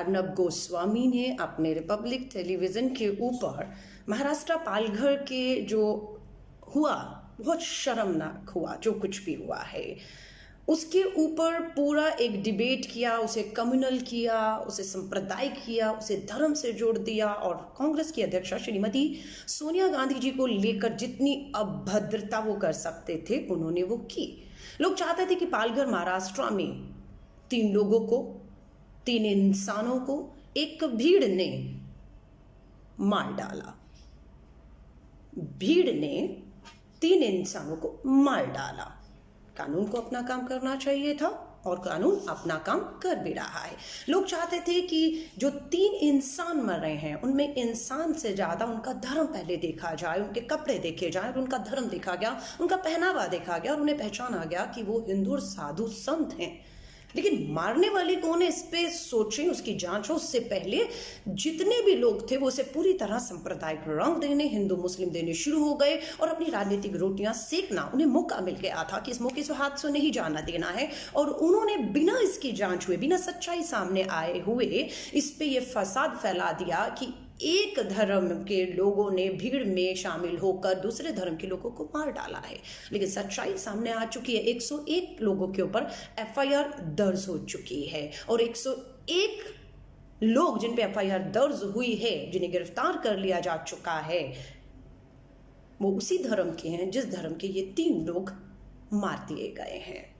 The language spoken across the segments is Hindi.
अर्नब गोस्वामी ने अपने रिपब्लिक टेलीविज़न के ऊपर महाराष्ट्र पालघर के जो हुआ, बहुत शर्मनाक हुआ जो कुछ भी हुआ है, उसके ऊपर पूरा एक डिबेट किया, उसे कम्युनल किया, उसे सांप्रदायिक किया, उसे धर्म से जोड़ दिया और कांग्रेस की अध्यक्षा श्रीमती सोनिया गांधी जी को लेकर जितनी अभद्रता वो कर सकते थे उन्होंने वो की। लोग चाहते थे कि पालघर महाराष्ट्र में 3 लोगों को, 3 इंसानों को एक भीड़ ने मार डाला। भीड़ ने 3 इंसानों को मार डाला। कानून को अपना काम करना चाहिए था और कानून अपना काम कर भी रहा है। लोग चाहते थे कि जो 3 इंसान मर रहे हैं उनमें इंसान से ज्यादा उनका धर्म पहले देखा जाए, उनके कपड़े देखे जाए और उनका धर्म देखा गया, उनका पहनावा देखा गया और उन्हें पहचाना गया कि वो हिंदू और साधु संत हैं। लेकिन मारने वाले कौन है इस पे सोचें, उसकी जांच हो। उससे पहले जितने भी लोग थे वो उसे पूरी तरह सांप्रदायिक रंग देने, हिंदू मुस्लिम देने शुरू हो गए और अपनी राजनीतिक रोटियां सेकना उन्हें मौका मिल गया था कि इस मौके से हाथ से नहीं जाना देना है। और उन्होंने बिना इसकी जांच हुए, बिना सच्चाई सामने आए हुए इस पे ये फसाद फैला दिया कि एक धर्म के लोगों ने भीड़ में शामिल होकर दूसरे धर्म के लोगों को मार डाला है। लेकिन सच्चाई सामने आ चुकी है। 101 लोगों के ऊपर एफआईआर दर्ज हो चुकी है और 101 लोग जिन पे एफआईआर दर्ज हुई है, जिन्हें गिरफ्तार कर लिया जा चुका है, वो उसी धर्म के हैं जिस धर्म के ये 3 लोग मार दिए गए हैं।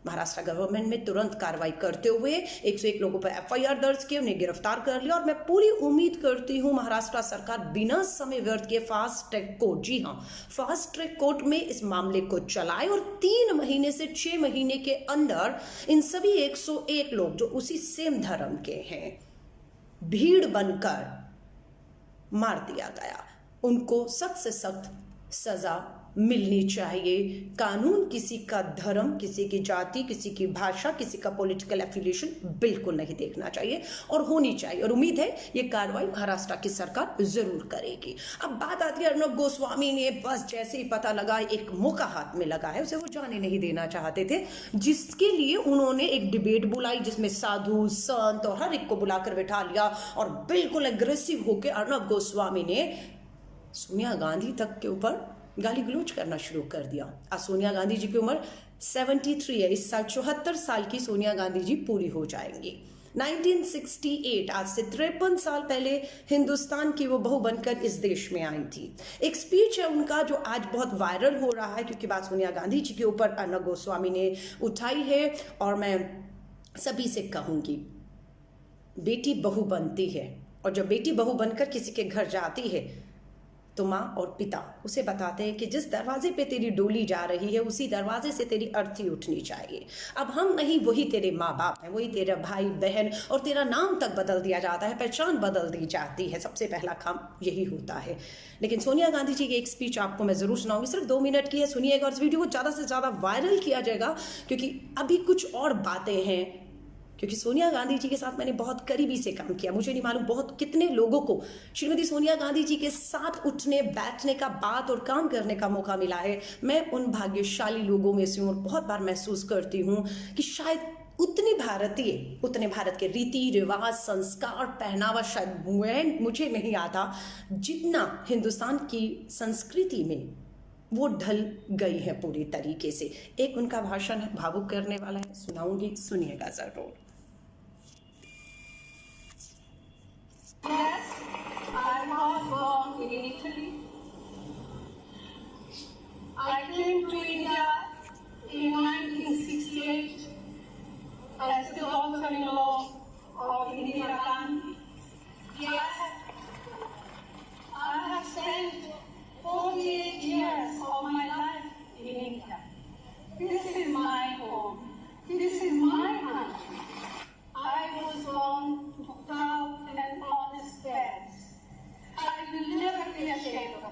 महाराष्ट्र गवर्नमेंट में तुरंत कार्रवाई करते हुए 101 लोगों पर एफआईआर दर्ज किए, उन्हें गिरफ्तार कर लिया और मैं पूरी उम्मीद करती हूं महाराष्ट्र सरकार बिना समय व्यर्थ किए फास्ट ट्रैक कोर्ट, जी हां, फास्ट ट्रैक कोर्ट में इस मामले को चलाए और 3 महीने से 6 महीने के अंदर इन सभी 101 लोग जो उसी सेम धर्म के हैं, भीड़ बनकर मार दिया गया, उनको सख्त से सख्त सजा मिलनी चाहिए। कानून किसी का धर्म, किसी की जाति, किसी की भाषा, किसी का पॉलिटिकल एफिलिएशन बिल्कुल नहीं देखना चाहिए और होनी चाहिए। और उम्मीद है ये कार्रवाई महाराष्ट्र की सरकार जरूर करेगी। अब बात आती है अर्नब गोस्वामी ने बस जैसे ही पता लगा एक मौका हाथ में लगा है, उसे वो जाने नहीं देना चाहते थे, जिसके लिए उन्होंने एक डिबेट बुलाई जिसमें साधु संत और हर एक को बुलाकर बैठा लिया और बिल्कुल एग्रेसिव होकर अर्नब गोस्वामी ने सोनिया गांधी तक के ऊपर गाली गलौज करना शुरू कर दिया। आज सोनिया गांधी जी की उम्र 73 है। इस साल 74 साल की सोनिया गांधी जी पूरी हो जाएंगी। 1968, आज से 53 साल पहले हिंदुस्तान की वो बहू बनकर इस देश में आई थी। एक स्पीच है उनका जो आज बहुत वायरल हो रहा है क्योंकि बात सोनिया गांधी जी के ऊपर अर्नब गोस्वामी ने उठाई है। और मैं सभी से कहूंगी, बेटी बहू बनती है और जब बेटी बहू बनकर किसी के घर जाती है तो माँ और पिता उसे बताते हैं कि जिस दरवाजे पे तेरी डोली जा रही है उसी दरवाजे से तेरी अर्थी उठनी चाहिए। अब हम नहीं, वही तेरे माँ बाप हैं, वही तेरा भाई बहन, और तेरा नाम तक बदल दिया जाता है, पहचान बदल दी जाती है। सबसे पहला काम यही होता है। लेकिन सोनिया गांधी जी की एक स्पीच आपको मैं जरूर सुनाऊंगी, सिर्फ 2 मिनट की है, सुनिएगा और इस वीडियो को ज़्यादा से ज़्यादा वायरल किया जाएगा क्योंकि अभी कुछ और बातें हैं। क्योंकि सोनिया गांधी जी के साथ मैंने बहुत करीबी से काम किया, मुझे नहीं मालूम बहुत कितने लोगों को श्रीमती सोनिया गांधी जी के साथ उठने बैठने का, बात और काम करने का मौका मिला है। मैं उन भाग्यशाली लोगों में से हूँ और बहुत बार महसूस करती हूँ कि शायद उतने भारत के रीति रिवाज, संस्कार, पहनावा शायद मुझे नहीं आता जितना हिंदुस्तान की संस्कृति में वो ढल गई है पूरी तरीके से। एक उनका भाषण है, भावुक करने वाला है, सुनाऊंगी, सुनिएगा जरूर। Yes, I was born in Italy. I came to India in 1968 as the daughter-in-law of Indira Gandhi. Yes, I have spent 48 years of my life in India. This is my home. This is my country. I was born to proud and honest parents. I will never be ashamed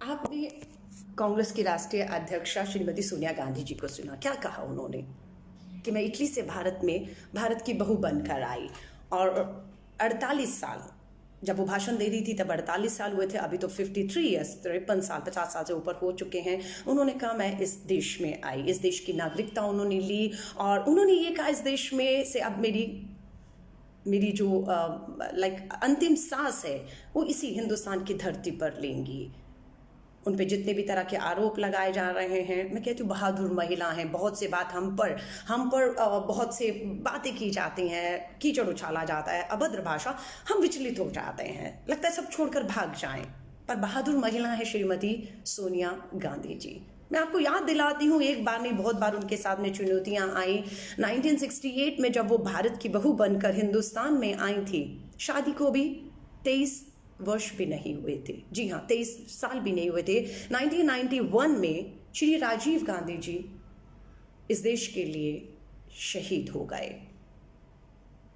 आपने कांग्रेस की राष्ट्रीय अध्यक्षा श्रीमती सोनिया गांधी जी को सुना, क्या कहा उन्होंने कि मैं इटली से भारत की बहू बनकर आई, और 48 साल जब वो भाषण दे रही थी तब 48 साल हुए थे, अभी तो 53 ईयर्स 53 साल 50 साल से ऊपर हो चुके हैं। उन्होंने कहा मैं इस देश में आई, इस देश की नागरिकता उन्होंने ली, और उन्होंने ये कहा इस देश में से अब मेरी जो अंतिम सांस है वो इसी हिंदुस्तान की धरती पर लेंगी। उन पे जितने भी तरह के आरोप लगाए जा रहे हैं, मैं कहती हूँ बहादुर महिला हैं, बहुत से बात हम पर बहुत से बातें की जाती हैं, कीचड़ उछाला जाता है, अभद्र भाषा, हम विचलित हो जाते हैं, लगता है सब छोड़कर भाग जाएं, पर बहादुर महिला है श्रीमती सोनिया गांधी जी। मैं आपको याद दिलाती हूँ, एक बार नहीं बहुत बार उनके सामने चुनौतियां आई। 1968 में जब वो भारत की बहू बनकर हिंदुस्तान में आई थी, शादी को भी 23 वर्ष भी नहीं हुए थे, जी हाँ 23 साल भी नहीं हुए थे। 1991 में श्री राजीव गांधी जी इस देश के लिए शहीद हो गए।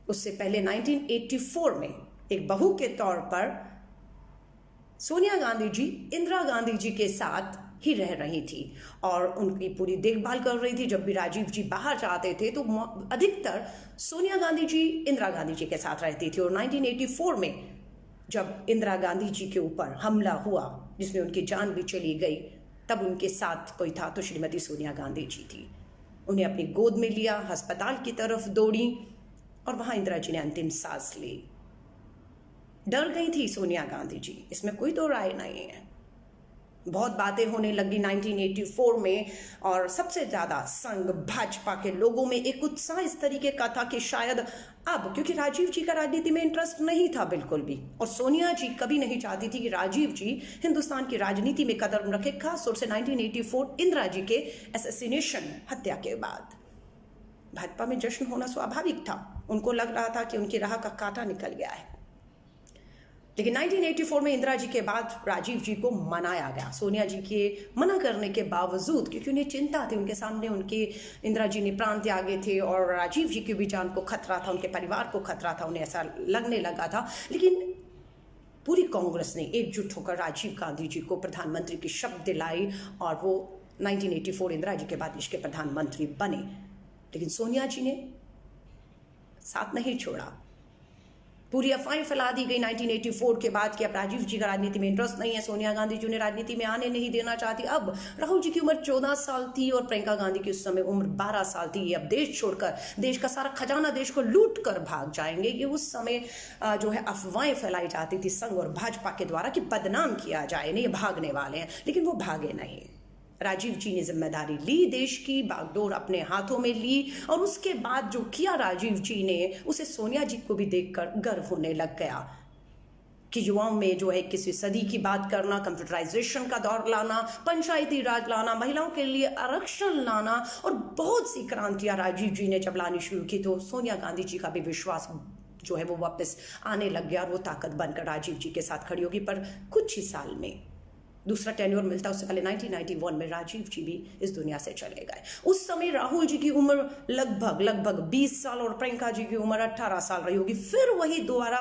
उससे पहले 1984 में एक बहू के तौर पर सोनिया गांधी जी इंदिरा गांधी जी के साथ ही रह रही थी और उनकी पूरी देखभाल कर रही थी। जब भी राजीव जी बाहर जाते थे तो अधिकतर सोनिया गांधी जी इंदिरा गांधी जी के साथ रहती थी। और 1984 में जब इंदिरा गांधी जी के ऊपर हमला हुआ जिसमें उनकी जान भी चली गई, तब उनके साथ कोई था तो श्रीमती सोनिया गांधी जी थी। उन्हें अपनी गोद में लिया, अस्पताल की तरफ दौड़ी और वहां इंदिरा जी ने अंतिम सांस ली। डर गई थी सोनिया गांधी जी, इसमें कोई दो राय नहीं है। बहुत बातें होने लगी 1984 में, और सबसे ज्यादा संघ भाजपा के लोगों में एक उत्साह इस तरीके का था कि शायद अब, क्योंकि राजीव जी का राजनीति में इंटरेस्ट नहीं था बिल्कुल भी, और सोनिया जी कभी नहीं चाहती थी कि राजीव जी हिंदुस्तान की राजनीति में कदम रखे, खासतौर से 1984 इंदिरा जी के असैसिनेशन, हत्या के बाद। भाजपा में जश्न होना स्वाभाविक था, उनको लग रहा था कि उनकी राह का कांटा निकल गया है। लेकिन 1984 में इंदिरा जी के बाद राजीव जी को मनाया गया, सोनिया जी के मना करने के बावजूद, क्योंकि उन्हें चिंता थी, उनके सामने उनके इंदिरा जी ने प्राण त्यागे थे और राजीव जी की भी जान को खतरा था, उनके परिवार को खतरा था, उन्हें ऐसा लगने लगा था। लेकिन पूरी कांग्रेस ने एकजुट होकर राजीव गांधी जी को प्रधानमंत्री की शपथ दिलाई और वो 1984 इंदिरा जी के बाद देश के प्रधानमंत्री बने। लेकिन सोनिया जी ने साथ नहीं छोड़ा, पूरी अफवाहें फैला दी गई 1984 के बाद कि अब राजीव जी का राजनीति में इंटरेस्ट नहीं है, सोनिया गांधी जी ने राजनीति में आने नहीं देना चाहती। अब राहुल जी की उम्र 14 साल थी और प्रियंका गांधी की उस समय उम्र 12 साल थी। ये अब देश छोड़कर, देश का सारा खजाना देश को लूट कर भाग जाएंगे। ये उस समय जो है अफवाहें फैलाई जाती थी संघ और भाजपा के द्वारा कि बदनाम किया जाए, नहीं ये भागने वाले हैं, लेकिन वो भागे नहीं। राजीव जी ने जिम्मेदारी ली, देश की बागडोर अपने हाथों में ली, और उसके बाद जो किया राजीव जी ने, उसे सोनिया जी को भी देखकर गर्व होने लग गया कि युवाओं में जो है 21वीं सदी की बात करना, कंप्यूटराइजेशन का दौर लाना, पंचायती राज लाना, महिलाओं के लिए आरक्षण लाना, और बहुत सी क्रांतियां राजीव जी ने जब लानी शुरू की तो सोनिया गांधी जी का भी विश्वास जो है वो वापस आने लग गया और वो ताकत बनकर राजीव जी के साथ खड़ी होगी। पर कुछ ही साल में दूसरा टेन्योर मिलता, उससे पहले 1991 में राजीव जी भी इस दुनिया से चले गए। उस समय राहुल जी की उम्र लगभग 20 साल और प्रियंका जी की उम्र 18 साल रही होगी। फिर वही दोबारा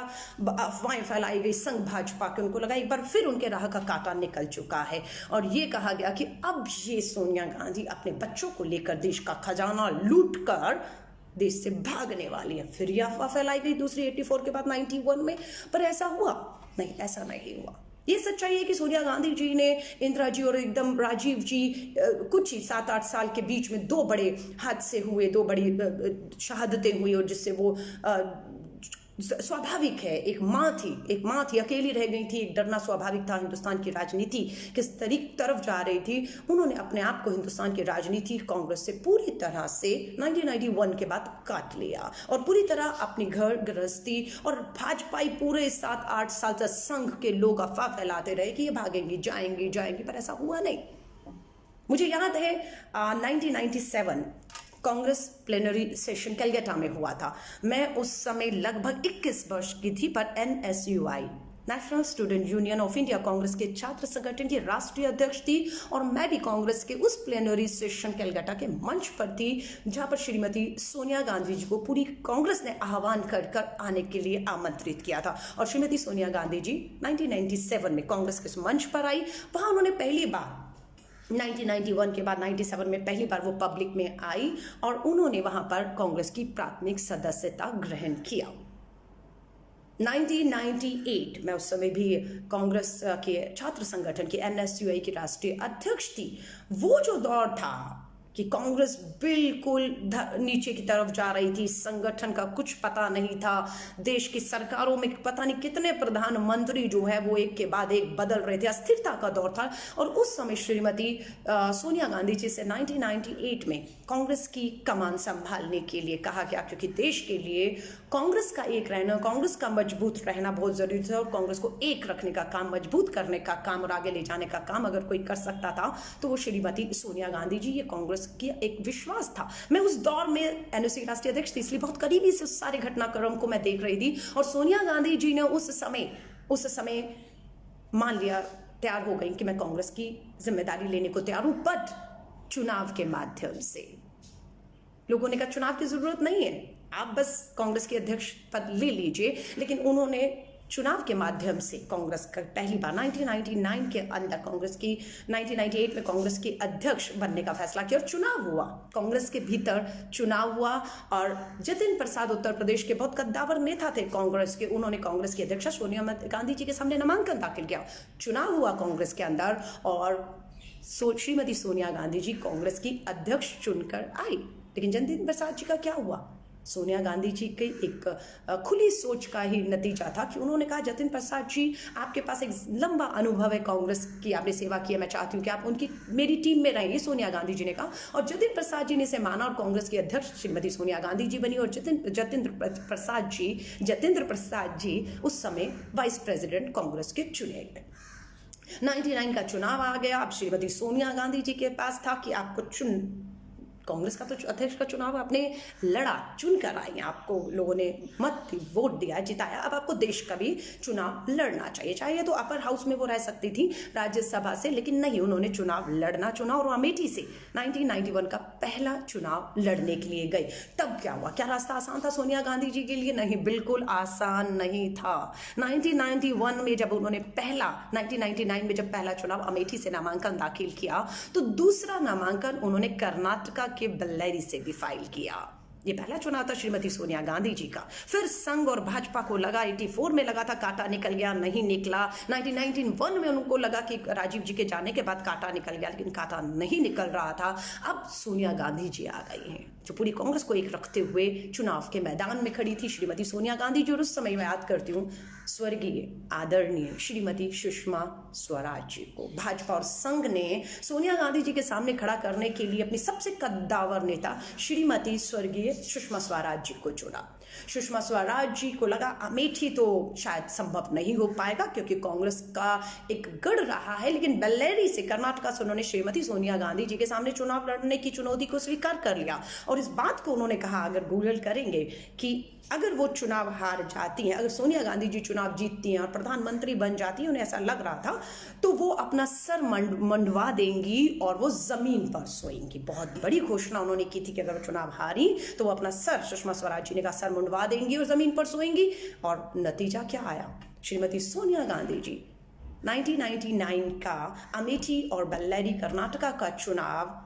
अफवाहें फैलाई गई संघ भाजपा के, उनको लगा एक बार फिर उनके राह का कांटा निकल चुका है, और ये कहा गया कि अब ये सोनिया गांधी अपने बच्चों को लेकर देश का खजाना लूट कर देश से भागने वाली है। फिर यह अफवाह फैलाई गई दूसरी 84 के बाद 91 में, पर ऐसा हुआ नहीं, ऐसा नहीं हुआ। ये सच्चाई है कि सोनिया गांधी जी ने इंदिरा जी और एकदम राजीव जी कुछ ही 7-8 साल के बीच में दो बड़े हादसे हुए, दो बड़ी शहादतें हुई, और जिससे वो स्वाभाविक है, एक माँ थी, अकेली रह गई थी, एक डरना स्वाभाविक था। हिंदुस्तान की राजनीति किस तरफ जा रही थी, उन्होंने अपने आप को हिंदुस्तान की राजनीति कांग्रेस से पूरी तरह से 1991 के बाद काट लिया, और पूरी तरह अपनी घर गृहस्थी और भाजपाई पूरे 7-8 साल तक संघ के लोग अफवाह फैलाते रहे कि ये भागेंगी, जाएंगी, पर ऐसा हुआ नहीं। मुझे याद है 1997 कांग्रेस प्लेनरी सेशन कलकत्ता में हुआ था। मैं उस समय लगभग 21 वर्ष की थी, पर NSUI national student union of India Congress के छात्र संगठन की राष्ट्रीय अध्यक्ष थी और मैं भी कांग्रेस के उस प्लेनरी सेशन कलकत्ता के मंच पर थी जहां पर श्रीमती सोनिया गांधी जी को पूरी कांग्रेस ने आह्वान कर आने के लिए आमंत्रित किया था। और श्रीमती सोनिया गांधी जी 1997 में कांग्रेस के उस मंच पर आई। वहां उन्होंने पहली बार 1991 के बाद 97 में पहली बार वो पब्लिक में आई और उन्होंने वहां पर कांग्रेस की प्राथमिक सदस्यता ग्रहण किया। 1998 में उस समय भी कांग्रेस के छात्र संगठन की NSUI की राष्ट्रीय अध्यक्ष थी। वो जो दौर था कि कांग्रेस बिल्कुल नीचे की तरफ जा रही थी, संगठन का कुछ पता नहीं था, देश की सरकारों में पता नहीं कितने प्रधानमंत्री जो है वो एक के बाद एक बदल रहे थे, अस्थिरता का दौर था। और उस समय श्रीमती सोनिया गांधी जी से 1998 में कांग्रेस की कमान संभालने के लिए कहा गया, क्योंकि देश के लिए कांग्रेस का एक रहना, कांग्रेस का मजबूत रहना बहुत जरूरी था। और कांग्रेस को एक रखने का काम, मजबूत करने का काम और आगे ले जाने का काम अगर कोई कर सकता था तो वो श्रीमती सोनिया गांधी जी। ये कांग्रेस की एक विश्वास था। मैं उस दौर में NSUI राष्ट्रीय अध्यक्ष थी, इसलिए बहुत करीबी से उस सारे घटनाक्रम को मैं देख रही थी। और सोनिया गांधी जी ने उस समय मान लिया, तैयार हो गई कि मैं कांग्रेस की जिम्मेदारी लेने को तैयार हूं, बट चुनाव के माध्यम से। लोगों ने कहा चुनाव की जरूरत नहीं है, आप बस कांग्रेस के अध्यक्ष पद ले लीजिए। लेकिन उन्होंने चुनाव के माध्यम से कांग्रेस का पहली बार 1999 के अंदर कांग्रेस की 1998 में कांग्रेस के अध्यक्ष बनने का फैसला किया और चुनाव हुआ। कांग्रेस के भीतर चुनाव हुआ और जतिन प्रसाद उत्तर प्रदेश के बहुत कद्दावर नेता थे कांग्रेस के, उन्होंने कांग्रेस की अध्यक्षा सोनिया गांधी जी के सामने नामांकन दाखिल किया। चुनाव हुआ कांग्रेस के अंदर और श्रीमती सोनिया गांधी जी कांग्रेस की अध्यक्ष चुनकर आई। लेकिन जतिन प्रसाद जी का क्या हुआ? सोनिया गांधी जी की एक खुली सोच का ही नतीजा था कि उन्होंने कहा जतिन प्रसाद जी, आपके पास एक लंबा अनुभव है, कांग्रेस की आपने सेवा की है, मैं चाहती हूँ कि आप उनकी मेरी टीम में रहेंगे, सोनिया गांधी जी ने कहा। और जतिन प्रसाद जी ने इसे माना और कांग्रेस की अध्यक्ष श्रीमती सोनिया गांधी जी बनी। और जतिंद्र प्रसाद जी उस समय वाइस प्रेसिडेंट कांग्रेस के चुने गए। 99 का चुनाव आ गया। अब श्रीमती सोनिया गांधी जी के पास था कि आपको कांग्रेस का तो अध्यक्ष का चुनाव आपने लड़ा, चुनकर आई, आपको लोगों ने मत वोट दिया, जिताया। अब आपको देश का भी चुनाव लड़ना चाहिए। चाहे तो अपर हाउस में वो रह सकती थी राज्यसभा से, लेकिन नहीं, उन्होंने चुनाव लड़ना चुना और अमेठी से 1991 का पहला चुनाव लड़ने के लिए गई। तब क्या हुआ? क्या रास्ता आसान था सोनिया गांधी जी के लिए? नहीं, बिल्कुल आसान नहीं था। 1991 में जब उन्होंने 1999 में जब पहला चुनाव अमेठी से नामांकन दाखिल किया तो दूसरा नामांकन उन्होंने कर्नाटका के बल्लेरी से भी फाइल किया। ये पहला चुनाव था श्रीमती सोनिया गांधी जी का। फिर संघ और भाजपा को लगा, 84 में लगा था कांटा निकल गया, नहीं निकला। 1991 में उनको लगा कि राजीव जी के जाने के बाद कांटा निकल गया, लेकिन कांटा नहीं निकल रहा था। अब सोनिया गांधी जी आ गई हैं जो पूरी कांग्रेस को एक रखते हुए चुनाव के मैदान में खड़ी थी। श्रीमती सोनिया गांधी जी, और उस समय मैं याद करती हूँ स्वर्गीय आदरणीय श्रीमती सुषमा स्वराज जी को भाजपा और संघ ने सोनिया गांधी जी के सामने खड़ा करने के लिए अपनी सबसे कद्दावर नेता श्रीमती स्वर्गीय सुषमा स्वराज जी को चुना। सुषमा स्वराज जी को लगा अमेठी तो शायद संभव नहीं हो पाएगा क्योंकि कांग्रेस का एक गढ़ रहा है, लेकिन बेल्लेरी से, कर्नाटका से उन्होंने श्रीमती सोनिया गांधी जी के सामने चुनाव लड़ने की चुनौती को स्वीकार कर लिया। और इस बात को उन्होंने कहा, अगर गूगल करेंगे, कि अगर वो चुनाव हार जाती हैं, अगर सोनिया गांधी जी चुनाव जीतती हैं और प्रधानमंत्री बन जाती हैं, उन्हें ऐसा लग रहा था, तो वो अपना सर मंडवा देंगी और वो जमीन पर सोएंगी। बहुत बड़ी घोषणा उन्होंने की थी कि अगर वो चुनाव हारी तो वो अपना सर, सुषमा स्वराज जी ने कहा, सर मंडवा देंगी और जमीन पर सोएंगी। और नतीजा क्या आया? श्रीमती सोनिया गांधी जी 1999 का अमेठी और बेल्लेरी कर्नाटका का चुनाव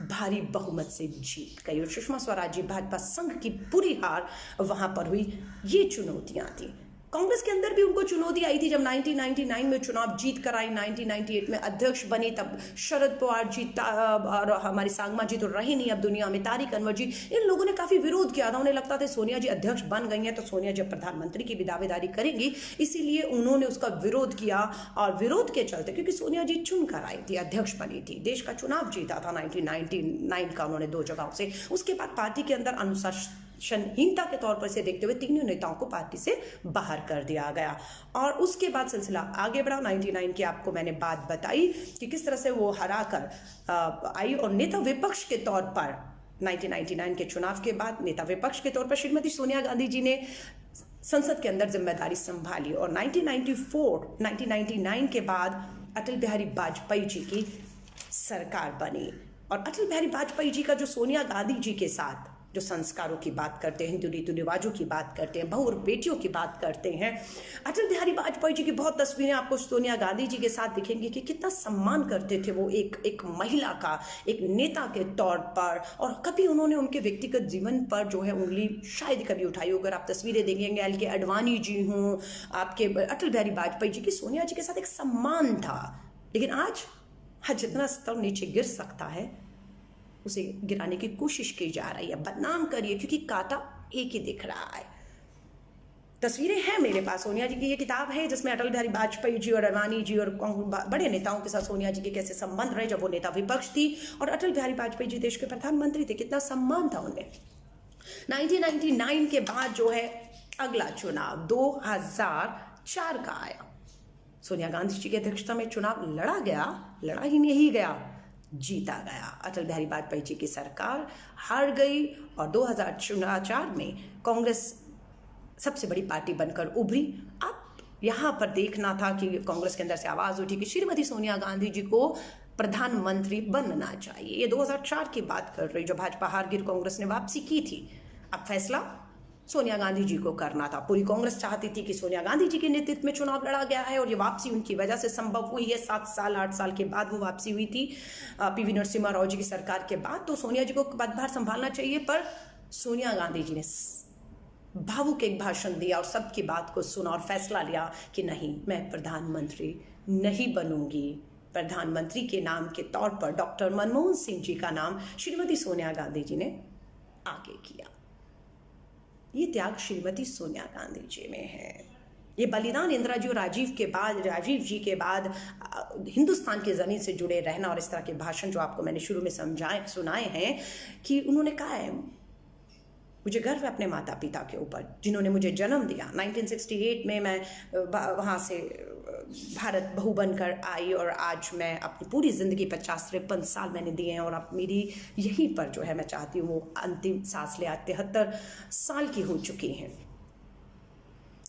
भारी बहुमत से जीत गई और सुषमा स्वराज जी भाजपा संघ की पूरी हार वहां पर हुई। ये चुनौतियां थी। कांग्रेस के अंदर भी उनको चुनौती आई थी जब 1999 में चुनाव जीत कर आई, 1998 में अध्यक्ष बनी, तब शरद पवार जी और हमारी सांगमा जी तो रही नहीं अब दुनिया में, तारिक अनवर जी, इन लोगों ने काफी विरोध किया था। उन्हें लगता था सोनिया जी अध्यक्ष बन गई हैं तो सोनिया जी प्रधानमंत्री की भी दावेदारी करेंगी, इसीलिए उन्होंने उसका विरोध किया। और विरोध के चलते, क्योंकि सोनिया जी चुनकर आई थी, अध्यक्ष बनी थी, देश का चुनाव जीता था 1999 का उन्होंने 2 जगहों से। उसके बाद पार्टी के अंदर अनुशासनहीनता के तौर पर इसे देखते हुए तीनों नेताओं को पार्टी से बाहर कर दिया गया। और उसके बाद सिलसिला आगे बढ़ा। 99 की आपको मैंने बात बताई कि किस तरह से वो हरा कर आई और नेता विपक्ष के तौर पर 1999 के चुनाव के बाद नेता विपक्ष के तौर पर श्रीमती सोनिया गांधी जी ने संसद के अंदर जिम्मेदारी संभाली और 1999 के बाद अटल बिहारी वाजपेयी जी की सरकार बनी। और अटल बिहारी वाजपेयी जी का जो सोनिया गांधी जी के साथ जो संस्कारों की बात करते हैं, हिंदू रीति रिवाजों की बात करते हैं, बहू और बेटियों की बात करते हैं, अटल बिहारी वाजपेयी जी की बहुत तस्वीरें आपको सोनिया गांधी जी के साथ दिखेंगी कि कितना सम्मान करते थे वो एक महिला का, एक नेता के तौर पर। और कभी उन्होंने उनके व्यक्तिगत जीवन पर जो है उंगली शायद कभी उठाई। अगर आप तस्वीरें देखेंगे, एल के अडवाणी जी हों, आपके अटल बिहारी वाजपेयी जी की सोनिया जी के साथ एक सम्मान था। लेकिन आज जितना स्तर नीचे गिर सकता है उसे गिराने की कोशिश की जा रही है, बदनाम करिए, क्योंकि कांटा एक ही दिख रहा है। तस्वीरें हैं मेरे पास, सोनिया जी की ये किताब है जिसमें अटल बिहारी वाजपेयी जी और अडवाणी जी और बड़े नेताओं के साथ सोनिया जी के कैसे संबंध रहे जब वो नेता विपक्ष थी और अटल बिहारी वाजपेयी जी देश के प्रधानमंत्री थे, कितना सम्मान था उन्हें। 1999 के बाद जो है अगला चुनाव 2004 का आया। सोनिया गांधी जी की अध्यक्षता में चुनाव लड़ा गया, लड़ा ही नहीं गया, जीता गया। अटल बिहारी वाजपेयी जी की सरकार हार गई और 2004 में कांग्रेस सबसे बड़ी पार्टी बनकर उभरी। अब यहाँ पर देखना था कि कांग्रेस के अंदर से आवाज उठी कि श्रीमती सोनिया गांधी जी को प्रधानमंत्री बनना चाहिए। ये 2004 की बात कर रही, जो भाजपा हार गिर कांग्रेस ने वापसी की थी। अब फैसला सोनिया गांधी जी को करना था। पूरी कांग्रेस चाहती थी कि सोनिया गांधी जी के नेतृत्व में चुनाव लड़ा गया है और ये वापसी उनकी वजह से संभव हुई है। 7 साल 8 साल के बाद वो वापसी हुई थी पीवी नरसिम्हा राव जी की सरकार के बाद। तो सोनिया जी को पदभार संभालना चाहिए, पर सोनिया गांधी जी ने भावुक एक भाषण दिया और सबकी बात को सुना और फैसला लिया कि नहीं, मैं प्रधानमंत्री नहीं बनूंगी। प्रधानमंत्री के नाम के तौर पर डॉक्टर मनमोहन सिंह जी का नाम श्रीमती सोनिया गांधी जी ने आगे किया। ये त्याग श्रीमती सोनिया गांधी जी में है। ये बलिदान इंदिरा जी और राजीव जी के बाद हिंदुस्तान की ज़मीन से जुड़े रहना और इस तरह के भाषण जो आपको मैंने शुरू में सुनाए हैं कि उन्होंने कहा है, मुझे गर्व है अपने माता पिता के ऊपर जिन्होंने मुझे जन्म दिया। 1968 में मैं वहाँ से भारत बहू बनकर आई और आज मैं अपनी पूरी ज़िंदगी 50-53 साल मैंने दिए हैं और अब मेरी यहीं पर जो है मैं चाहती हूँ वो अंतिम सांस ले। 73 साल की हो चुकी हैं।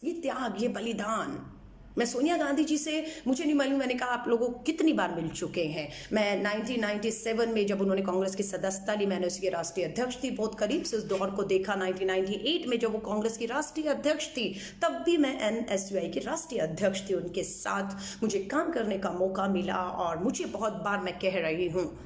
ये त्याग, ये बलिदान, मैं सोनिया गांधी जी से मुझे नहीं मालूम, मैंने कहा आप लोगों को कितनी बार मिल चुके हैं। मैं 1997 में जब उन्होंने कांग्रेस की सदस्यता ली, मैंने उसकी राष्ट्रीय अध्यक्ष थी, बहुत करीब से उस दौर को देखा। 1998 में जब वो कांग्रेस की राष्ट्रीय अध्यक्ष थी तब भी मैं NSUI की राष्ट्रीय अध्यक्ष थी। उनके साथ मुझे काम करने का मौका मिला और मुझे बहुत बार मैं कह रही हूँ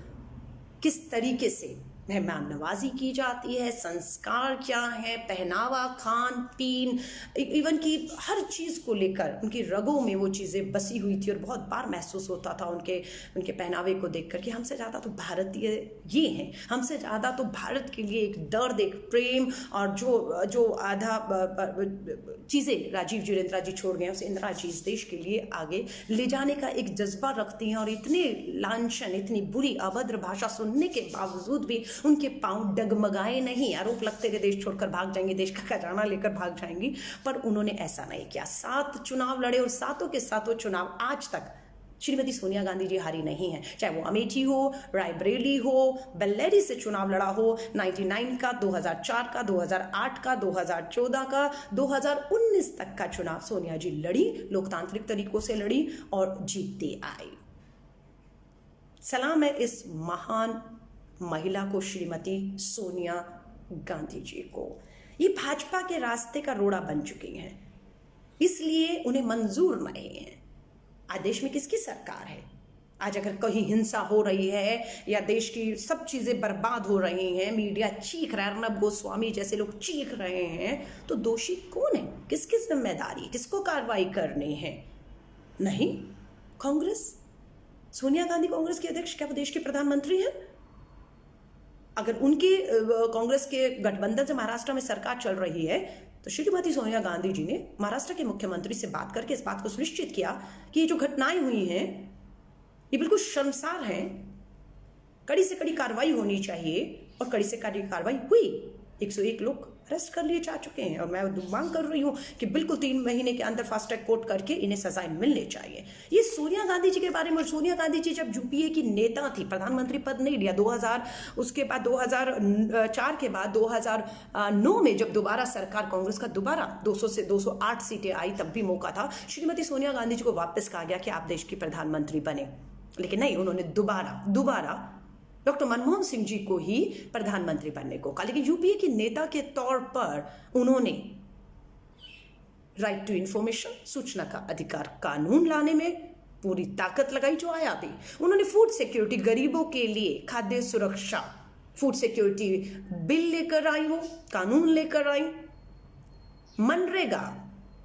किस तरीके से मेहमान नवाजी की जाती है, संस्कार क्या है, पहनावा, खान पीन, इवन की हर चीज़ को लेकर उनकी रगों में वो चीज़ें बसी हुई थी। और बहुत बार महसूस होता था उनके पहनावे को देखकर कि हमसे ज़्यादा तो भारतीय ये हैं, हमसे ज़्यादा तो भारत के लिए एक दर्द, एक प्रेम, और जो आधा चीज़ें राजीव जी और इंदिरा जी छोड़ गए उसे इंदिरा जी इस देश के लिए आगे ले जाने का एक जज्बा रखती हैं। और इतने लांछन, इतनी बुरी अभद्र भाषा सुनने के बावजूद भी उनके पांव डगमगाए नहीं। आरोप लगते थे देश छोड़कर भाग जाएंगी, देश का खजाना लेकर भाग जाएंगी, पर उन्होंने ऐसा नहीं किया। 7 चुनाव लड़े और 7 के 7 चुनाव आज तक श्रीमती सोनिया गांधी जी हारी नहीं है। चाहे वो अमेठी हो, रायबरेली हो, बेल्लेरी से चुनाव लड़ा हो, 99 का, 2004 का, 2008 का, 2014 का, 2019 तक का चुनाव सोनिया जी लड़ी, लोकतांत्रिक तरीकों से लड़ी और जीतती आई। सलाम है इस महान महिला को, श्रीमती सोनिया गांधी जी को। ये भाजपा के रास्ते का रोड़ा बन चुकी हैं, इसलिए उन्हें मंजूर नहीं है। आज देश में किसकी सरकार है? आज अगर कहीं हिंसा हो रही है या देश की सब चीजें बर्बाद हो रही हैं, मीडिया चीख रहा है, अर्नब गोस्वामी जैसे लोग चीख रहे हैं, तो दोषी कौन है? किसकी जिम्मेदारी, किसको कार्रवाई करनी है? नहीं, कांग्रेस। सोनिया गांधी कांग्रेस के अध्यक्ष, क्या वो देश के प्रधानमंत्री हैं? अगर उनके कांग्रेस के गठबंधन से महाराष्ट्र में सरकार चल रही है तो श्रीमती सोनिया गांधी जी ने महाराष्ट्र के मुख्यमंत्री से बात करके इस बात को सुनिश्चित किया कि ये जो घटनाएं हुई हैं ये बिल्कुल शर्मसार हैं, कड़ी से कड़ी कार्रवाई होनी चाहिए, और कड़ी से कड़ी कार्रवाई हुई। 101 लोग अरेस्ट कर लिए जा चुके हैं और मैं मांग कर रही हूँ कि बिल्कुल 3 महीने के अंदर फास्ट ट्रैक कोर्ट करके इन्हें सजाएं मिलने चाहिए। ये सोनिया गांधी जी के बारे में। सोनिया गांधी जी जब यूपीए की नेता थी, प्रधानमंत्री पद नहीं लिया 2000, उसके बाद 2004 के बाद 2009 में जब दोबारा सरकार कांग्रेस का दोबारा 200 से 208 सीटें आई, तब भी मौका था, श्रीमती सोनिया गांधी जी को वापस कहा गया कि आप देश की प्रधानमंत्री बने, लेकिन नहीं, उन्होंने दोबारा डॉक्टर मनमोहन सिंह जी को ही प्रधानमंत्री बनने को कहा। लेकिन यूपीए के नेता के तौर पर उन्होंने राइट टू इंफॉर्मेशन, सूचना का अधिकार कानून लाने में पूरी ताकत लगाई जो आया भी। उन्होंने फूड सिक्योरिटी, गरीबों के लिए खाद्य सुरक्षा, फूड सिक्योरिटी बिल लेकर आई, वो कानून लेकर आई। MNREGA,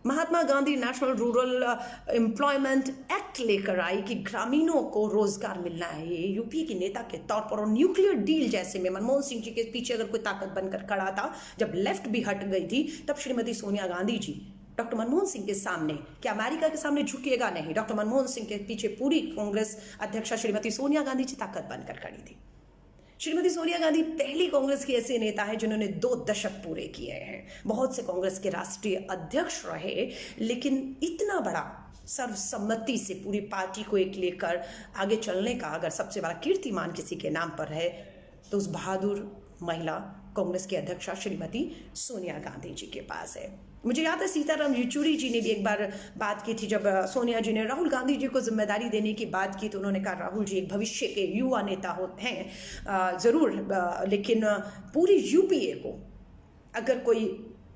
Mahatma Gandhi National Rural Employment Act लेकर आई कि ग्रामीणों को रोजगार मिलना है। ये यूपी के नेता के तौर पर। और न्यूक्लियर डील जैसे में मनमोहन सिंह जी के पीछे अगर कोई ताकत बनकर खड़ा था, जब लेफ्ट भी हट गई थी, तब श्रीमती सोनिया गांधी जी डॉक्टर मनमोहन सिंह के सामने, क्या अमेरिका के सामने झुकेगा? नहीं, डॉक्टर मनमोहन सिंह के पीछे पूरी कांग्रेस अध्यक्षा श्रीमती सोनिया गांधी जी ताकत बनकर खड़ी थी। श्रीमती सोनिया गांधी पहली कांग्रेस की ऐसे नेता है जिन्होंने 2 दशक पूरे किए हैं। बहुत से कांग्रेस के राष्ट्रीय अध्यक्ष रहे, लेकिन इतना बड़ा सर्वसम्मति से पूरी पार्टी को एक लेकर आगे चलने का अगर सबसे बड़ा कीर्तिमान किसी के नाम पर है तो उस बहादुर महिला कांग्रेस की अध्यक्षा श्रीमती सोनिया गांधी जी के पास है। मुझे याद है सीताराम येचुरी जी ने भी एक बार बात की थी, जब सोनिया जी ने राहुल गांधी जी को जिम्मेदारी देने की बात की, तो उन्होंने कहा राहुल जी एक भविष्य के युवा नेता हैं जरूर, लेकिन पूरी यूपीए को अगर कोई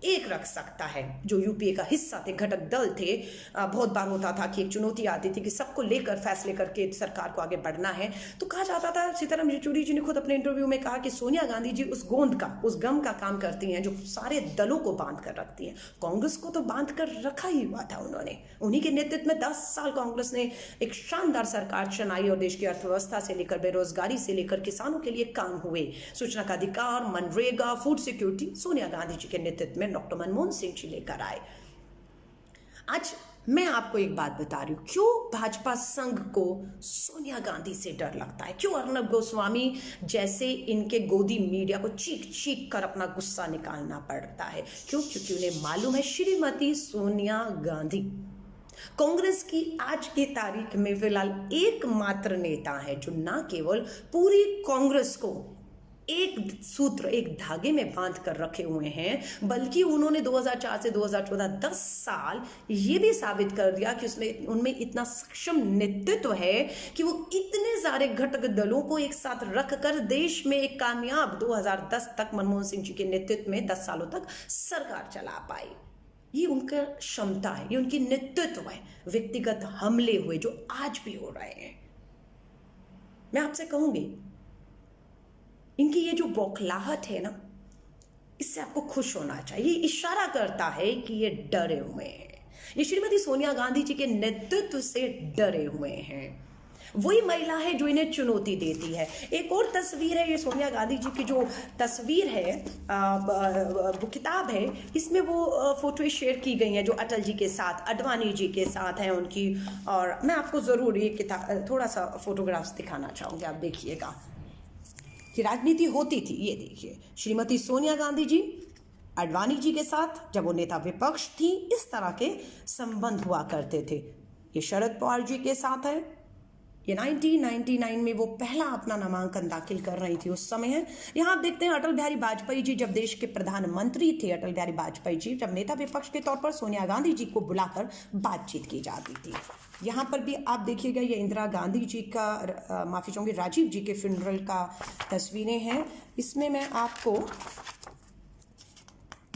एक रख सकता है, जो यूपीए का हिस्सा थे, घटक दल थे। बहुत बार होता था कि एक चुनौती आती थी कि सबको लेकर फैसले करके सरकार को आगे बढ़ना है, तो कहा जाता था, सीताराम येचुरी जी ने खुद अपने इंटरव्यू में कहा कि सोनिया गांधी जी उस गोंद का, उस गम का काम करती हैं जो सारे दलों को बांध कर रखती हैं। कांग्रेस को तो बांध कर रखा ही हुआ था उन्होंने। उन्हीं के नेतृत्व में 10 साल कांग्रेस ने एक शानदार सरकार चलाई और देश की अर्थव्यवस्था से लेकर बेरोजगारी से लेकर किसानों के लिए काम हुए। सूचना का अधिकार, मनरेगा, फूड सिक्योरिटी सोनिया गांधी जी के नेतृत्व में डॉक्टर मनमोहन सिंह जी लेकर आए। आज मैं आपको एक बात बता रही हूं, क्यों भाजपा संघ को सोनिया गांधी से डर लगता है, क्यों अर्नब गोस्वामी जैसे इनके गोदी मीडिया को चीख चीख कर अपना गुस्सा निकालना पड़ता है। क्यों? क्योंकि उन्हें मालूम है श्रीमती सोनिया गांधी कांग्रेस की आज की तारीख में फिलहाल एकमात्र नेता है जो ना केवल पूरी कांग्रेस को एक सूत्र, एक धागे में बांध कर रखे हुए हैं, बल्कि उन्होंने 2004 से 2014 10 साल ये भी साबित कर दिया कि उसमें उनमें इतना सक्षम नेतृत्व है कि वो इतने सारे घटक दलों को एक साथ रखकर देश में एक कामयाब 2010 तक मनमोहन सिंह जी के नेतृत्व में 10 सालों तक सरकार चला पाई। ये उनका क्षमता है, ये उनकी नेतृत्व है। व्यक्तिगत हमले हुए जो आज भी हो रहे हैं, मैं आपसे कहूंगी इनकी ये जो बौखलाहट है ना, इससे आपको खुश होना चाहिए। इशारा करता है कि ये डरे हुए हैं, ये श्रीमती सोनिया गांधी जी के नेतृत्व से डरे हुए हैं। वही महिला है जो इन्हें चुनौती देती है। एक और तस्वीर है, ये सोनिया गांधी जी की जो तस्वीर है, वो किताब है, इसमें वो फोटो शेयर की गई है जो अटल जी के साथ, अडवाणी जी के साथ हैं उनकी। और मैं आपको जरूर ये किताब थोड़ा सा फोटोग्राफ्स दिखाना चाहूंगी, आप देखिएगा कि राजनीति होती थी। ये देखिए श्रीमती सोनिया गांधी जी अडवाणी जी के साथ, जब वो नेता विपक्ष थी, इस तरह के संबंध हुआ करते थे। ये शरद पवार जी के साथ है, ये 1999 में वो पहला अपना नामांकन दाखिल कर रही थी उस समय है। यहाँ आप देखते हैं अटल बिहारी वाजपेयी जी जब देश के प्रधानमंत्री थे, अटल बिहारी वाजपेयी जी जब नेता विपक्ष के तौर पर सोनिया गांधी जी को बुलाकर बातचीत की जाती थी। यहाँ पर भी आप देखिएगा, ये इंदिरा गांधी जी का, माफी चाहूंगी, राजीव जी के फ्यूनरल का तस्वीरें हैं। इसमें मैं आपको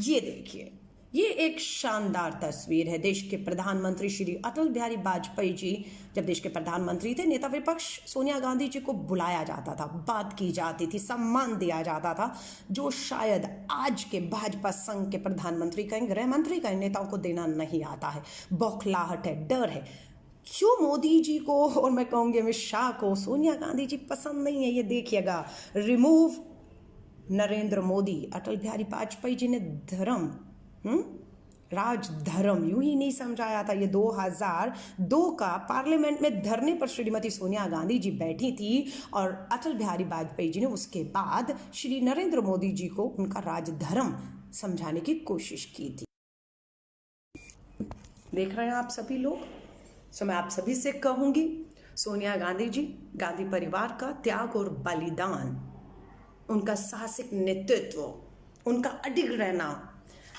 ये देखिए, ये एक शानदार तस्वीर है। देश के प्रधानमंत्री श्री अटल बिहारी वाजपेयी जी जब देश के प्रधानमंत्री थे, नेता विपक्ष सोनिया गांधी जी को बुलाया जाता था, बात की जाती थी, सम्मान दिया जाता था, जो शायद आज के भाजपा संघ के प्रधानमंत्री कहें, गृह मंत्री कहें, नेताओं को देना नहीं आता है। बौखलाहट है, डर है। क्यों मोदी जी को और मैं कहूँगी अमित शाह को सोनिया गांधी जी पसंद नहीं है, ये देखिएगा। रिमूव नरेंद्र मोदी। अटल बिहारी वाजपेयी जी ने धर्म, राजधर्म यूं ही नहीं समझाया था। ये 2002 का पार्लियामेंट में धरने पर श्रीमती सोनिया गांधी जी बैठी थी और अटल बिहारी वाजपेयी जी ने उसके बाद श्री नरेंद्र मोदी जी को उनका राजधर्म समझाने की कोशिश की थी। देख रहे हैं आप सभी लोग, सो मैं आप सभी से कहूंगी, सोनिया गांधी जी, गांधी परिवार का त्याग और बलिदान, उनका साहसिक नेतृत्व, उनका अडिग रहना,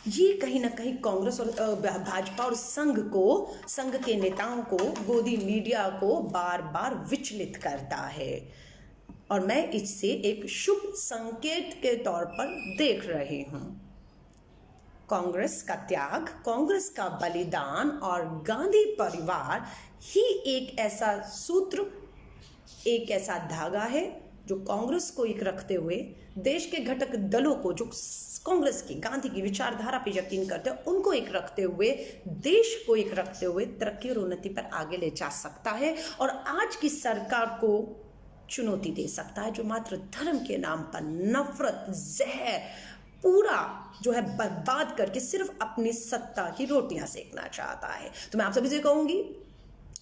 ये कहीं ना कहीं कांग्रेस और भाजपा और संघ के नेताओं को, गोदी मीडिया को बार बार विचलित करता है। और मैं इससे एक शुभ संकेत के तौर पर देख रही हूं। कांग्रेस का त्याग, कांग्रेस का बलिदान और गांधी परिवार ही एक ऐसा सूत्र, एक ऐसा धागा है जो कांग्रेस को एक रखते हुए, देश के घटक दलों को जो कांग्रेस की, गांधी की विचारधारा पर यकीन करते हैं, उनको एक रखते हुए, देश को एक रखते हुए तरक्की और उन्नति पर आगे ले जा सकता है और आज की सरकार को चुनौती दे सकता है, जो मात्र धर्म के नाम पर नफरत, जहर पूरा जो है बर्बाद करके सिर्फ अपनी सत्ता की रोटियां सेकना चाहता है। तो मैं आप सभी से कहूंगी,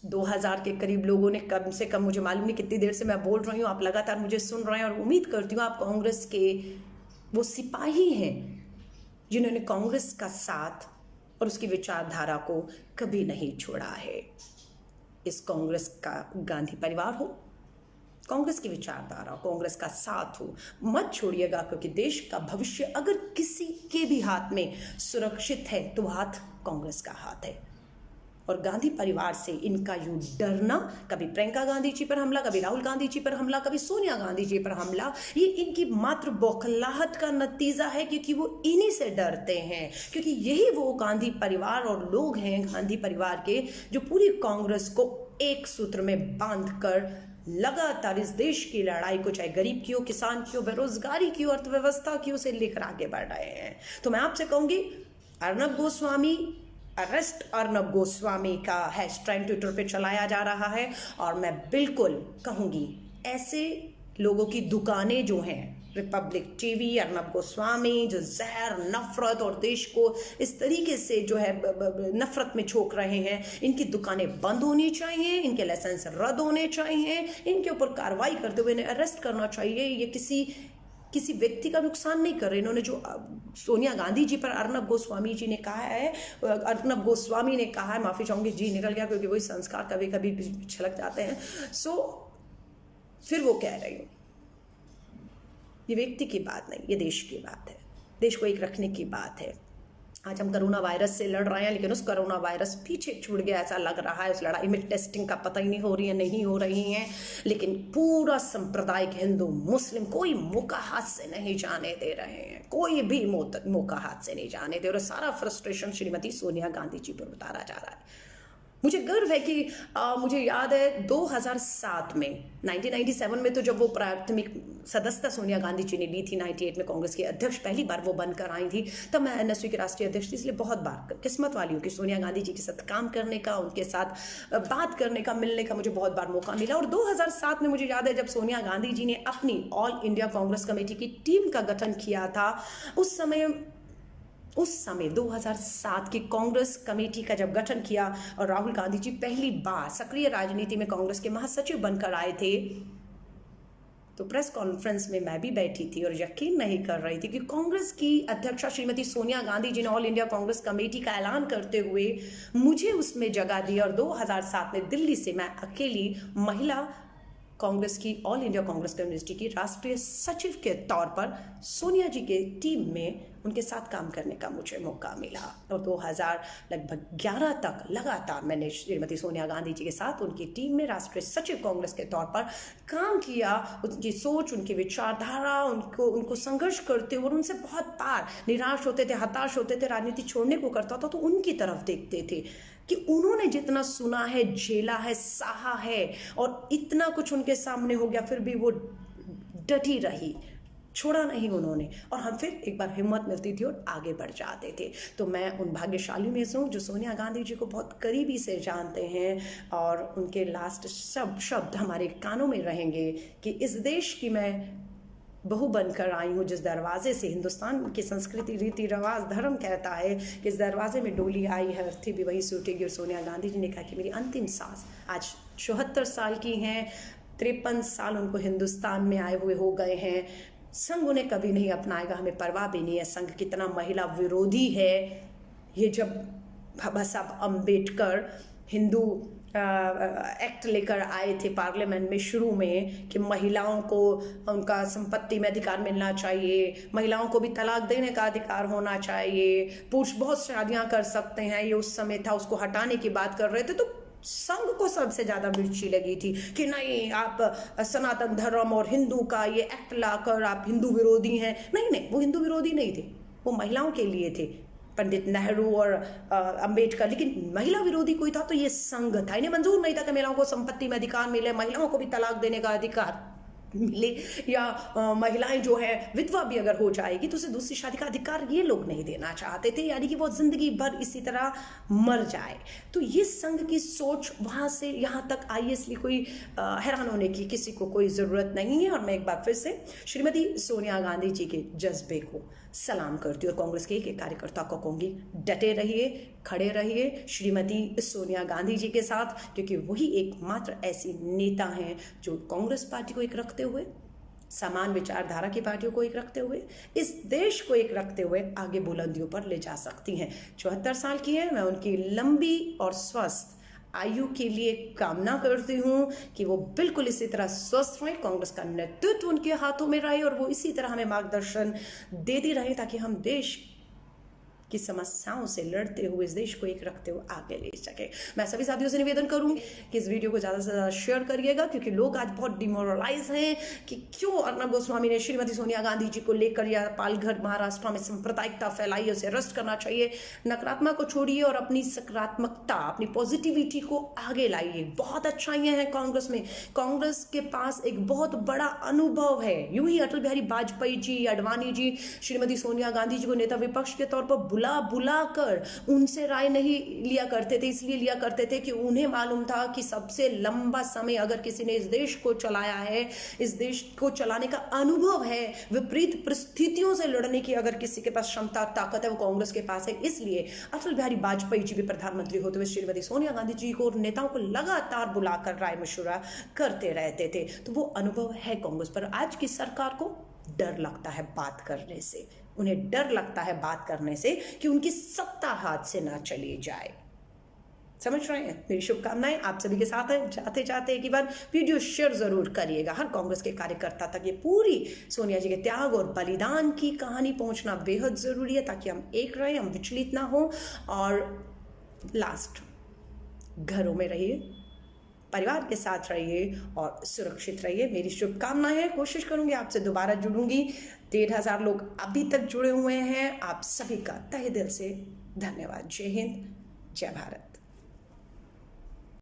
2000 के करीब लोगों ने, कम से कम, मुझे मालूम नहीं कितनी देर से मैं बोल रही हूँ, आप लगातार मुझे सुन रहे हैं और उम्मीद करती हूँ आप कांग्रेस के वो सिपाही हैं जिन्होंने कांग्रेस का साथ और उसकी विचारधारा को कभी नहीं छोड़ा है। इस कांग्रेस का गांधी परिवार हो, कांग्रेस की विचारधारा, कांग्रेस का साथ हो, मत छोड़िएगा, क्योंकि देश का भविष्य अगर किसी के भी हाथ में सुरक्षित है तो हाथ कांग्रेस का हाथ है। और गांधी परिवार से इनका यूं डरना, कभी प्रियंका गांधी जी पर हमला, कभी राहुल गांधी जी पर हमला, कभी सोनिया गांधी जी पर हमला, ये इनकी मात्र बौखलाहट का नतीजा है, क्योंकि वो इन्हीं से डरते हैं, क्योंकि यही वो गांधी परिवार और लोग हैं, गांधी परिवार के, जो पूरी कांग्रेस को एक सूत्र में बांध कर लगातार इस देश की लड़ाई को, चाहे गरीब की हो, किसान की हो, बेरोजगारी की हो, अर्थव्यवस्था की हो, से लेकर आगे बढ़ रहे हैं। तो मैं आपसे कहूंगी, अर्नब गोस्वामी, अरेस्ट अर्नब गोस्वामी का हैशटैग ट्विटर पे चलाया जा रहा है और मैं बिल्कुल कहूंगी, ऐसे लोगों की दुकानें जो हैं, रिपब्लिक टीवी, अर्नब गोस्वामी, जो जहर, नफरत और देश को इस तरीके से जो है नफरत में झोंक रहे हैं, इनकी दुकानें बंद होनी चाहिए, इनके लाइसेंस रद्द होने चाहिए, इनके ऊपर कार्रवाई करते हुए इन्हें अरेस्ट करना चाहिए। ये किसी व्यक्ति का नुकसान नहीं कर रहे। इन्होंने जो सोनिया गांधी जी पर अर्नब गोस्वामी जी ने कहा है, अर्नब गोस्वामी ने कहा है, माफी चाहूंगी, जी निकल गया क्योंकि वही संस्कार कभी कभी छलक जाते हैं। फिर वो कह रही हूँ, ये व्यक्ति की बात नहीं, ये देश की बात है, देश को एक रखने की बात है। आज हम कोरोना वायरस से लड़ रहे हैं, लेकिन उस कोरोना वायरस पीछे छूट गया ऐसा लग रहा है। उस लड़ाई में टेस्टिंग का पता ही नहीं हो रही है, नहीं हो रही है, लेकिन पूरा सांप्रदायिक हिंदू मुस्लिम कोई मौका हाथ से नहीं जाने दे रहे हैं, कोई भी मौका हाथ से नहीं जाने दे, और सारा फ्रस्ट्रेशन श्रीमती सोनिया गांधी जी पर उतारा जा रहा है। मुझे गर्व है कि मुझे याद है 2007 में, 1997 में तो जब वो प्राथमिक सदस्यता सोनिया गांधी जी ने ली थी, 98 में कांग्रेस की अध्यक्ष पहली बार वो बनकर आई थी, तब मैं एनएसयू की राष्ट्रीय अध्यक्ष थी। इसलिए बहुत बार किस्मत वाली हूँ कि सोनिया गांधी जी के साथ काम करने का, उनके साथ बात करने का, मिलने का मुझे बहुत बार मौका मिला। और 2007 में मुझे याद है जब सोनिया गांधी जी ने अपनी ऑल इंडिया कांग्रेस कमेटी की टीम का गठन किया था, उस समय 2007 की कांग्रेस कमेटी का जब गठन किया और राहुल गांधी जी पहली बार सक्रिय राजनीति में कांग्रेस के महासचिव बनकर आए थे, तो प्रेस कॉन्फ्रेंस में मैं भी बैठी थी और यकीन नहीं कर रही थी कि कांग्रेस की अध्यक्षा श्रीमती सोनिया गांधी जी ने ऑल इंडिया कांग्रेस कमेटी का ऐलान करते हुए मुझे उसमें जगह दी। और 2007 में दिल्ली से मैं अकेली महिला कांग्रेस की, ऑल इंडिया कांग्रेस कमेटी की राष्ट्रीय सचिव के तौर पर सोनिया जी के टीम में उनके साथ काम करने का मुझे मौका मिला। और 2011 तक लगातार मैंने श्रीमती सोनिया गांधी जी के साथ उनकी टीम में राष्ट्रीय सचिव कांग्रेस के तौर पर काम किया। उनकी सोच, उनकी विचारधारा, उनको संघर्ष करते हुए, और उनसे बहुत बार निराश होते थे, हताश होते थे, राजनीति छोड़ने को करता था, तो उनकी तरफ देखते थे कि उन्होंने जितना सुना है, झेला है, सहा है, और इतना कुछ उनके सामने हो गया, फिर भी वो डटी रही, छोड़ा नहीं उन्होंने, और हम फिर एक बार हिम्मत मिलती थी और आगे बढ़ जाते थे। तो मैं उन भाग्यशाली में से हूँ जो सोनिया गांधी जी को बहुत करीबी से जानते हैं, और उनके लास्ट शब्द हमारे कानों में रहेंगे कि इस देश की मैं बहू बनकर आई हूँ, जिस दरवाजे से हिंदुस्तान की संस्कृति, रीति रिवाज, धर्म कहता है कि इस दरवाजे में डोली आई है, अर्थी भी वही सूटेगी। और सोनिया गांधी जी ने कहा कि मेरी अंतिम सांस, आज 74 साल की हैं, 53 साल उनको हिंदुस्तान में आए हुए हो गए हैं, संघ उन्हें कभी नहीं अपनाएगा, हमें परवाह भी नहीं है संघ कितना महिला विरोधी है। ये जब बाबा साहब अम्बेडकर हिंदू एक्ट लेकर आए थे पार्लियामेंट में शुरू में कि महिलाओं को उनका संपत्ति में अधिकार मिलना चाहिए, महिलाओं को भी तलाक देने का अधिकार होना चाहिए, पुरुष बहुत शादियां कर सकते हैं, ये उस समय था, उसको हटाने की बात कर रहे थे, तो संघ को सबसे ज्यादा मिर्ची लगी थी कि नहीं आप सनातन धर्म और हिंदू का ये एक्ट लाकर आप हिंदू विरोधी हैं। नहीं, वो हिंदू विरोधी नहीं थे, वो महिलाओं के लिए थे, पंडित नेहरू और अंबेडकर। लेकिन महिला विरोधी कोई था तो ये संघ था। इन्हें मंजूर नहीं था कि महिलाओं को संपत्ति में अधिकार मिले, महिलाओं को भी तलाक देने का अधिकार मिले, या महिलाएं जो है विधवा भी अगर हो जाएगी तो उसे दूसरी शादी का अधिकार ये लोग नहीं देना चाहते थे, यानी कि वो जिंदगी भर इसी तरह मर जाए। तो ये संघ की सोच वहां से यहाँ तक आई, इसलिए कोई हैरान होने की किसी को कोई जरूरत नहीं है। और मैं एक बार फिर से श्रीमती सोनिया गांधी जी के जज्बे को सलाम करती हूँ और कांग्रेस के एक कार्यकर्ता को कहूंगी, डटे रहिए, खड़े रहिए श्रीमती सोनिया गांधी जी के साथ, क्योंकि वही एकमात्र ऐसी नेता हैं जो कांग्रेस पार्टी को एक रखते हुए, समान विचारधारा की पार्टियों को एक रखते हुए, इस देश को एक रखते हुए आगे बुलंदियों पर ले जा सकती हैं। 74 साल की है, मैं उनकी लंबी और स्वस्थ आयु के लिए कामना करती हूँ कि वो बिल्कुल इसी तरह स्वस्थ रहें, कांग्रेस का नेतृत्व उनके हाथों में रहे और वो इसी तरह हमें मार्गदर्शन देती रहे ताकि हम देश की समस्याओं से लड़ते हुए इस देश को एक रखते हुए आगे ले सके। मैं सभी साथियों से निवेदन करूंगी कि इस वीडियो को ज़्यादा से ज़्यादा शेयर करिएगा, क्योंकि लोग आज बहुत डिमोरलाइज हैं कि क्यों अर्नब गोस्वामी ने श्रीमती सोनिया गांधी जी को लेकर या पालघर महाराष्ट्र में सांप्रदायिकता फैलाई, उसे अरेस्ट करना चाहिए। नकारात्मक को छोड़िए और अपनी सकारात्मकता, अपनी पॉजिटिविटी को आगे लाइए। बहुत अच्छाइयाँ हैं कांग्रेस में, कांग्रेस के पास एक बहुत बड़ा अनुभव है। यूं ही अटल बिहारी वाजपेयी जी, अडवाणी जी श्रीमती सोनिया गांधी जी को नेता विपक्ष के तौर पर बुला कर उनसे राय नहीं लिया करते थे, इसलिए लिया करते थे कि उन्हें मालूम था कि सबसे लंबा समय अगर किसी ने इस देश को चलाया है, इस देश को चलाने का अनुभव है, विपरीत परिस्थितियों से लड़ने की अगर किसी के पास क्षमता ताकत है वो कांग्रेस के पास है। इसलिए अटल बिहारी वाजपेयी जी भी प्रधानमंत्री होते हुए श्रीमती सोनिया गांधी जी को और नेताओं को लगातार बुलाकर राय मशुरा करते रहते थे। तो वो अनुभव है कांग्रेस पर। आज की सरकार को डर लगता है बात करने से, उन्हें डर लगता है बात करने से कि उनकी सत्ता हाथ से ना चली जाए। समझ रहे हैं? मेरी शुभकामनाएं आप सभी के साथ हैं। जाते जाते एक बार वीडियो शेयर जरूर करिएगा, हर कांग्रेस के कार्यकर्ता तक ये पूरी सोनिया जी के त्याग और बलिदान की कहानी पहुंचना बेहद जरूरी है, ताकि हम एक रहें, हम विचलित ना हो। और लास्ट, घरों में रहिए, परिवार के साथ रहिए और सुरक्षित रहिए। मेरी शुभकामनाएं है। कोशिश करूंगी आपसे दोबारा जुड़ूंगी। 1,500 लोग अभी तक जुड़े हुए हैं। आप सभी का तहे दिल से धन्यवाद। जय हिंद, जय भारत।